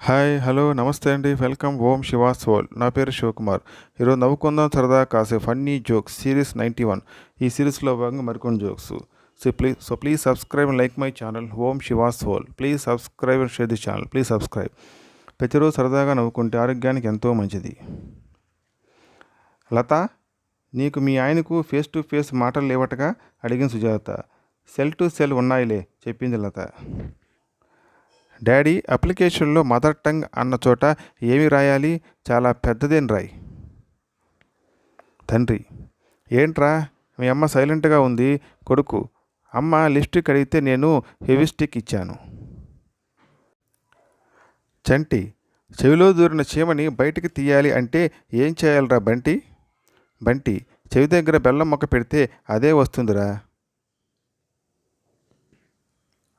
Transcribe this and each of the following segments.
Hi hello నమస్తే అండి welcome ఓం Shiva soul నా పేరు శివకుమార్. ఈరోజు నవ్వుకుందాం సరదా కాసే ఫన్నీ జోక్స్ సిరీస్ 91. ఈ సిరీస్లో భాగంగా మరికొన్ని jokes. Please subscribe and like my channel Om Shiva soul. Please subscribe and share the channel. Please subscribe. ప్రతిరోజు సరదాగా నవ్వుకుంటే ఆరోగ్యానికి ఎంతో మంచిది. లత, నీకు మీ ఆయనకు ఫేస్ టు ఫేస్ మాటలు లేవటగా అడిగిన సుజాత. సెల్ టు సెల్ ఉన్నాయిలే చెప్పింది లత. డాడీ, అప్లికేషన్లో మదర్ టంగ్ అన్న చోట ఏమి రాయాలి? చాలా పెద్దదేని రాయి. తండ్రి, ఏంట్రా మీ అమ్మ సైలెంట్గా ఉంది? కొడుకు, అమ్మ లిప్స్టిక్ అడిగితే నేను ఫెవిస్టిక్ ఇచ్చాను. చంటి, చెవిలో దూరిన చీమని బయటికి తీయాలి అంటే ఏం చేయాలిరా బంటి? బంటి, చెవి దగ్గర బెల్లం మొక్క పెడితే అదే వస్తుందిరా.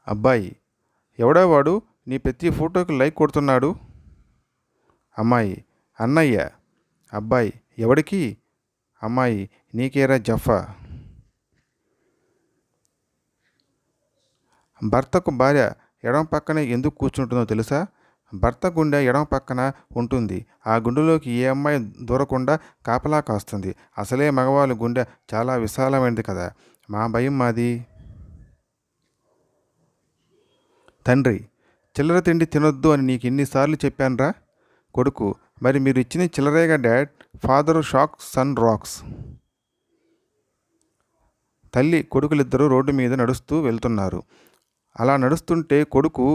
అబ్బాయి, ఎవడో వాడు నీ ప్రతి ఫోటోకి లైక్ కొడుతున్నాడు? అమ్మాయి, అన్నయ్య. అబ్బాయి, ఎవడికి? అమ్మాయి, నీకేరా జఫా. భర్తకు భార్య ఎడమ పక్కనే ఎందుకు కూర్చుంటుందో తెలుసా? భర్త గుండె ఎడమ పక్కన ఉంటుంది. ఆ గుండెలోకి ఏ అమ్మాయి దూరకుండా కాపలా కాస్తుంది. అసలే మగవాళ్ళ గుండె చాలా విశాలమైనది కదా. మా భయం మాది. తండ్రి, చిల్లర తిండి తినొద్దు అని నీకు ఎన్నిసార్లు చెప్పానురా? కొడుకు, మరి మీరు ఇచ్చిన చిల్లరేగా dad. Father shocks, son rocks. తల్లి కొడుకులిద్దరూ రోడ్డు మీద నడుస్తూ వెళ్తున్నారు. అలా నడుస్తుంటే కొడుకు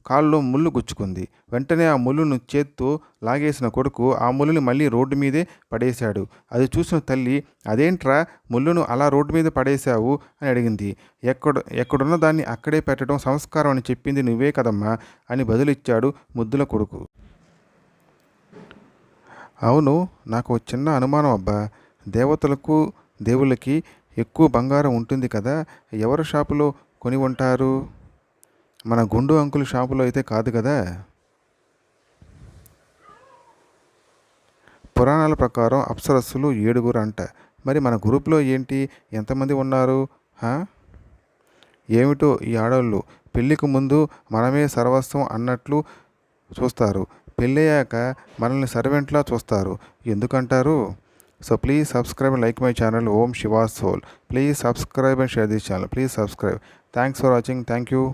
కాల్లో ముళ్ళు గుచ్చుకుంది. వెంటనే ఆ ముళ్ళును చేత్తో లాగేసిన కొడుకు ఆ ముళ్ళుని మళ్ళీ రోడ్డు మీదే పడేశాడు. అది చూసిన తల్లి, అదేంట్రా ముళ్ళును అలా రోడ్డు మీద పడేశావు అని అడిగింది. ఎక్కడున్న దాన్ని అక్కడే పెట్టడం సంస్కారం అని చెప్పింది నువ్వే కదమ్మా అని బదులిచ్చాడు ముద్దుల కొడుకు. అవును, నాకు చిన్న అనుమానం అబ్బా. దేవతలకు దేవుళ్ళకి ఎక్కువ బంగారం ఉంటుంది కదా, ఎవరి షాపులో కొని ఉంటారు? మన గుండు అంకుల్ షాపులో అయితే కాదు కదా. పురాణాల ప్రకారం అప్సరస్సులు 7 అంట. మరి మన గ్రూప్లో ఏంటి, ఎంతమంది ఉన్నారు? ఏమిటో ఈ ఆడవాళ్ళు పెళ్ళికి ముందు మనమే సర్వస్వం అన్నట్లు చూస్తారు, పెళ్ళయ్యాక మనల్ని సర్వెంట్లా చూస్తారు. ఎందుకంటారు? So please subscribe and like my channel Om Shiva soul. Please subscribe and share this channel. Please subscribe. Thanks for watching. Thank you.